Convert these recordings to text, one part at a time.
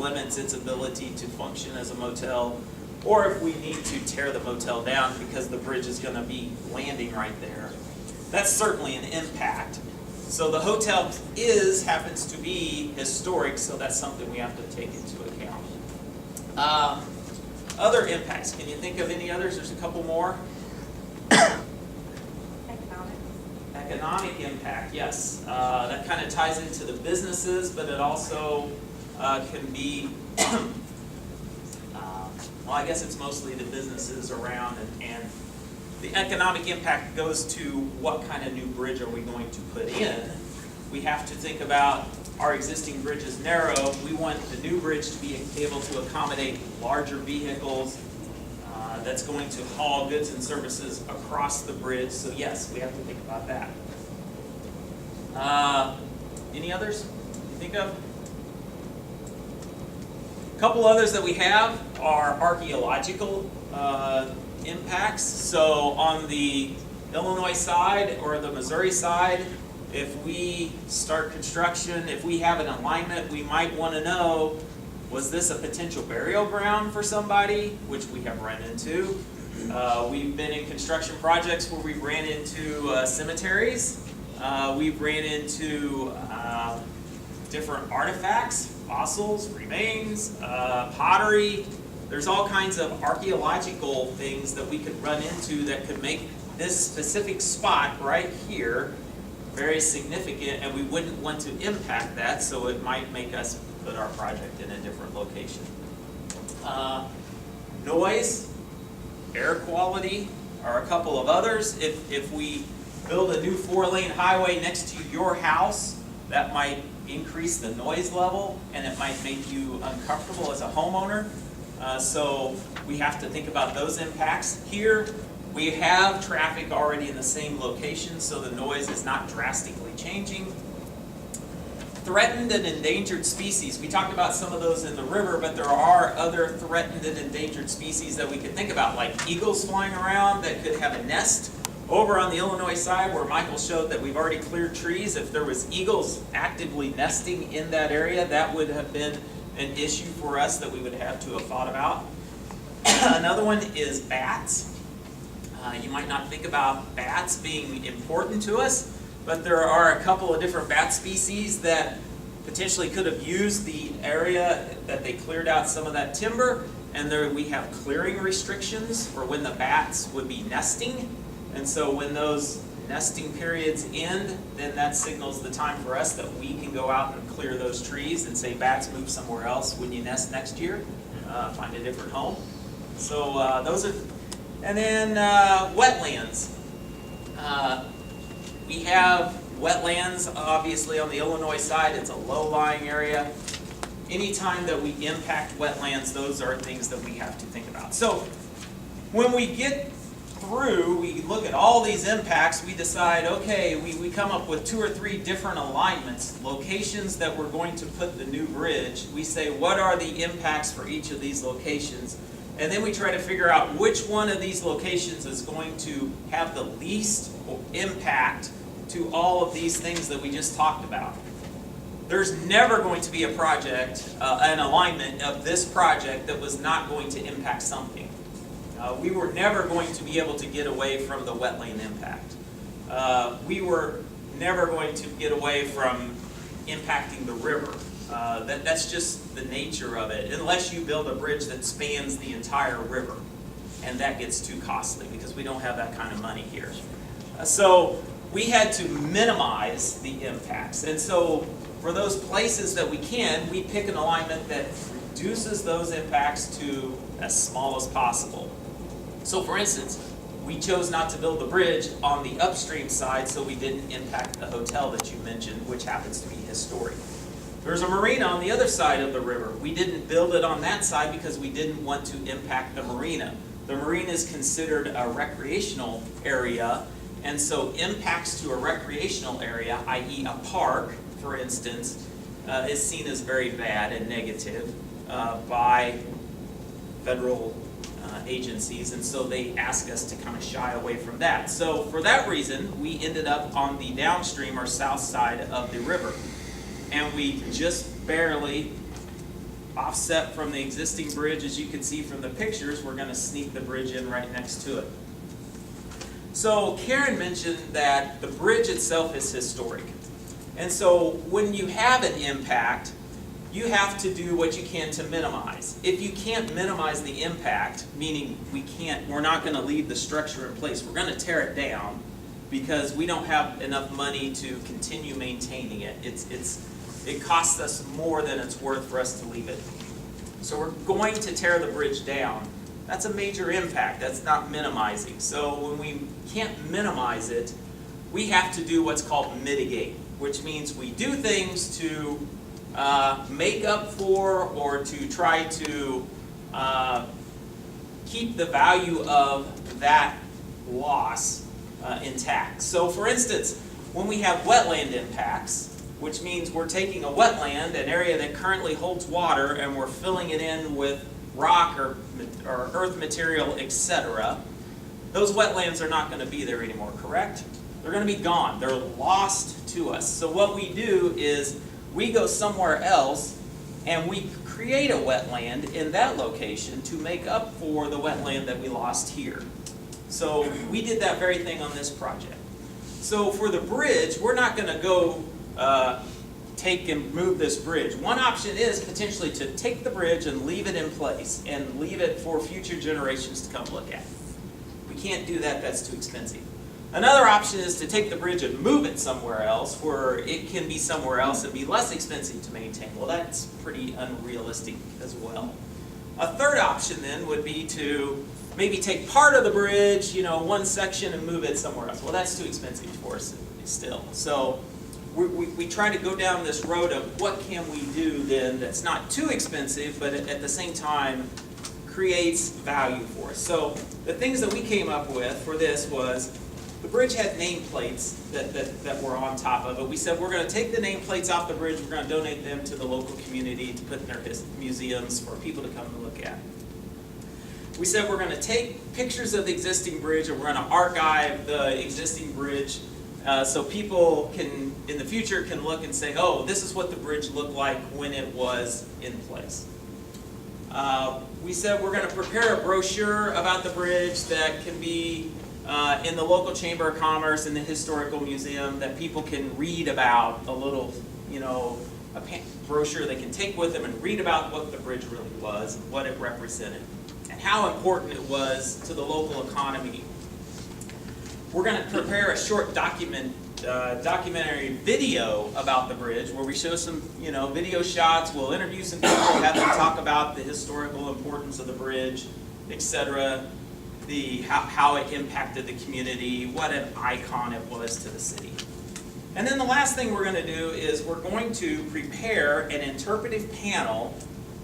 limits its ability to function as a motel, or if we need to tear the motel down because the bridge is going to be landing right there. That's certainly an impact. So the hotel happens to be historic, so that's something we have to take into account. Other impacts, can you think of any others? There's a couple more. Economic impact, yes. That kind of ties into the businesses, but it also can be, well, I guess it's mostly the businesses around, and the economic impact goes to what kind of new bridge are we going to put in. We have to think about our existing bridge is narrow. We want the new bridge to be able to accommodate larger vehicles that's going to haul goods and services across the bridge. So yes, we have to think about that. Any others you think of? A couple others that we have are archaeological impacts. So on the Illinois side or the Missouri side, if we start construction, if we have an alignment, we might want to know, was this a potential burial ground for somebody, which we have run into. We've been in construction projects where we've ran into cemeteries. We've ran into different artifacts, fossils, remains, pottery. There's all kinds of archaeological things that we could run into that could make this specific spot right here very significant, and we wouldn't want to impact that, so it might make us put our project in a different location. Noise, air quality are a couple of others. If we build a new 4-lane highway next to your house, that might increase the noise level and it might make you uncomfortable as a homeowner. So we have to think about those impacts. Here we have traffic already in the same location, so the noise is not drastically changing. Threatened and endangered species. We talked about some of those in the river, but there are other threatened and endangered species that we could think about, like eagles flying around that could have a nest. Over on the Illinois side, where Michael showed that we've already cleared trees, if there was eagles actively nesting in that area, that would have been an issue for us that we would have to have thought about. Another one is bats. You might not think about bats being important to us, but there are a couple of different bat species that potentially could have used the area that they cleared out some of that timber, and there we have clearing restrictions for when the bats would be nesting. And so when those nesting periods end, then that signals the time for us that we can go out and clear those trees and say, bats, move somewhere else when you nest next year, find a different home. So those are, and then wetlands. We have wetlands, obviously, on the Illinois side. It's a low-lying area. Anytime that we impact wetlands, those are things that we have to think about. So when we get through, we look at all these impacts, we decide, okay, we come up with 2 or 3 different alignments, locations that we're going to put the new bridge. We say, what are the impacts for each of these locations? And then we try to figure out which one of these locations is going to have the least impact to all of these things that we just talked about. There's never going to be a project, an alignment of this project that was not going to impact something. We were never going to be able to get away from the wetland impact. We were never going to get away from impacting the river. That's just the nature of it, unless you build a bridge that spans the entire river. And that gets too costly because we don't have that kind of money here. So we had to minimize the impacts. And so for those places that we can, we pick an alignment that reduces those impacts to as small as possible. So for instance, we chose not to build the bridge on the upstream side so we didn't impact the hotel that you mentioned, which happens to be historic. There's a marina on the other side of the river. We didn't build it on that side because we didn't want to impact the marina. The marina is considered a recreational area, and so impacts to a recreational area, i.e. a park, for instance, is seen as very bad and negative by federal agencies, and so they ask us to kind of shy away from that. So for that reason, we ended up on the downstream or south side of the river. And we just barely offset from the existing bridge. As you can see from the pictures, we're going to sneak the bridge in right next to it. So Karen mentioned that the bridge itself is historic. And so when you have an impact, you have to do what you can to minimize. If you can't minimize the impact, meaning we're not going to leave the structure in place, we're going to tear it down because we don't have enough money to continue maintaining it. It costs us more than it's worth for us to leave it. So we're going to tear the bridge down. That's a major impact. That's not minimizing. So when we can't minimize it, we have to do what's called mitigate, which means we do things to make up for or to try to keep the value of that loss intact. So for instance, when we have wetland impacts, which means we're taking a wetland, an area that currently holds water, and we're filling it in with rock or earth material, etc., those wetlands are not going to be there anymore, correct? They're going to be gone. They're lost to us. So what we do is we go somewhere else and we create a wetland in that location to make up for the wetland that we lost here. So we did that very thing on this project. So for the bridge, we're not going to go take and move this bridge. One option is potentially to take the bridge and leave it in place and leave it for future generations to come look at. We can't do that, that's too expensive. Another option is to take the bridge and move it somewhere else where it can be somewhere else and be less expensive to maintain. Well, that's pretty unrealistic as well. A third option then would be to maybe take part of the bridge, one section, and move it somewhere else. Well, that's too expensive for us still. So we try to go down this road of what can we do then that's not too expensive, but at the same time creates value for us. So the things that we came up with for this was the bridge had nameplates that were on top of it. We said we're going to take the nameplates off the bridge, we're going to donate them to the local community to put in their museums for people to come and look at. We said we're going to take pictures of the existing bridge and we're going to archive the existing bridge so people can, in the future, can look and say, oh, this is what the bridge looked like when it was in place. We said we're going to prepare a brochure about the bridge that can be in the local Chamber of Commerce and the Historical Museum that people can read about, a little, a brochure they can take with them and read about what the bridge really was and what it represented and how important it was to the local economy. We're going to prepare a short documentary video about the bridge where we show some, video shots. We'll interview some people, have them talk about the historical importance of the bridge, etc., how it impacted the community, what an icon it was to the city. And then the last thing we're going to do is we're going to prepare an interpretive panel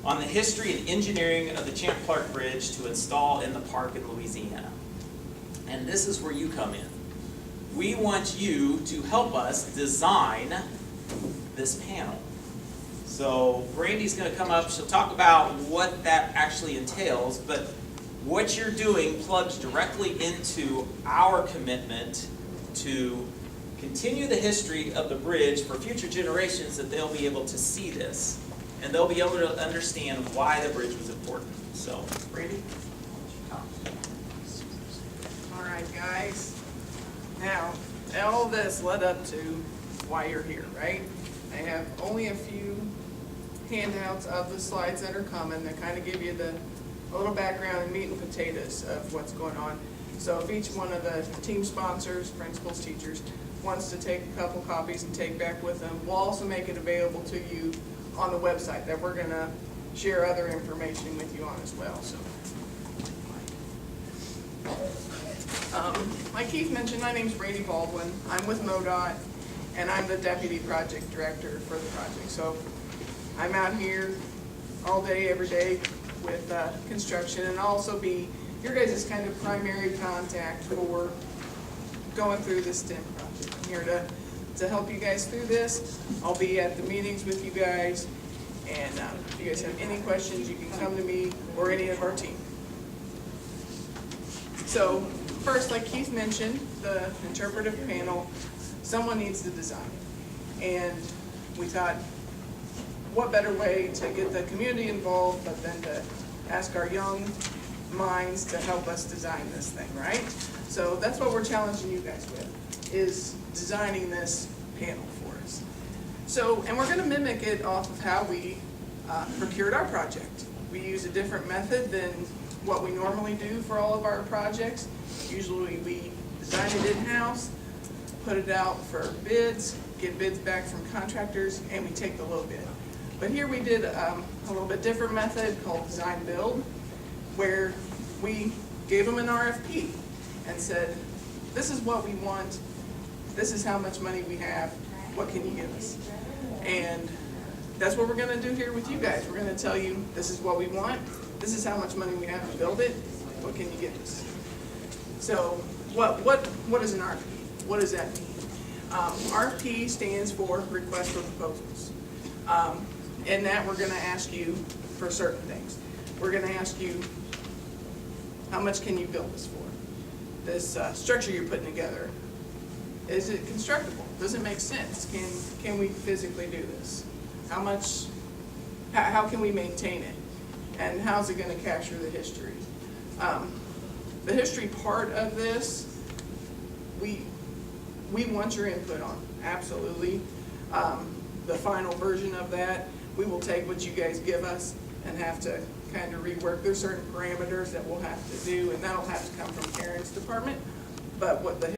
on the history and engineering of the Champ Clark Bridge to install in the park in Louisiana. And this is where you come in. We want you to help us design this panel. So Brandy's going to come up, she'll talk about what that actually entails, but what you're doing plugs directly into our commitment to continue the history of the bridge for future generations, that they'll be able to see this and they'll be able to understand why the bridge was important. So, Brandy? All right, guys. Now, all this led up to why you're here, right? I have only a few handouts of the slides that are coming that kind of give you the little background and meat and potatoes of what's going on. So if each one of the team sponsors, principals, teachers, wants to take a couple copies and take back with them, we'll also make it available to you on the website that we're going to share other information with you on as well. So, like Keith mentioned, my name's Brady Baldwin. I'm with MoDOT, and I'm the Deputy Project Director for the project. So I'm out here all day, every day with construction, and I'll also be your guys' kind of primary contact for going through this STEM project. I'm here to help you guys through this. I'll be at the meetings with you guys, and if you guys have any questions, you can come to me or any of our team. So first, like Keith mentioned, the interpretive panel, someone needs to design it. And we thought, what better way to get the community involved, but then to ask our young minds to help us design this thing, right? So that's what we're challenging you guys with, is designing this panel for us. So, and we're gonna mimic it off of how we procured our project. We use a different method than what we normally do for all of our projects. Usually we design it in-house, put it out for bids, get bids back from contractors, and we take the low bid. But here we did a little bit different method called design build, where we gave them an RFP and said, this is what we want, this is how much money we have, what can you give us? And that's what we're gonna do here with you guys. We're gonna tell you, this is what we want, this is how much money we have to build it, what can you give us? So what is an RFP? What does that mean? RFP stands for Request for Proposals. In that, we're gonna ask you for certain things. We're gonna ask you, how much can you build this for? This structure you're putting together, is it constructible? Does it make sense? Can we physically do this? How can we maintain it? And how's it gonna capture the history? The history part of this, we want your input on, absolutely. The final version of that, we will take what you guys give us and have to kind of rework. There's certain parameters that we'll have to do, and that'll have to come from Karen's department. But what the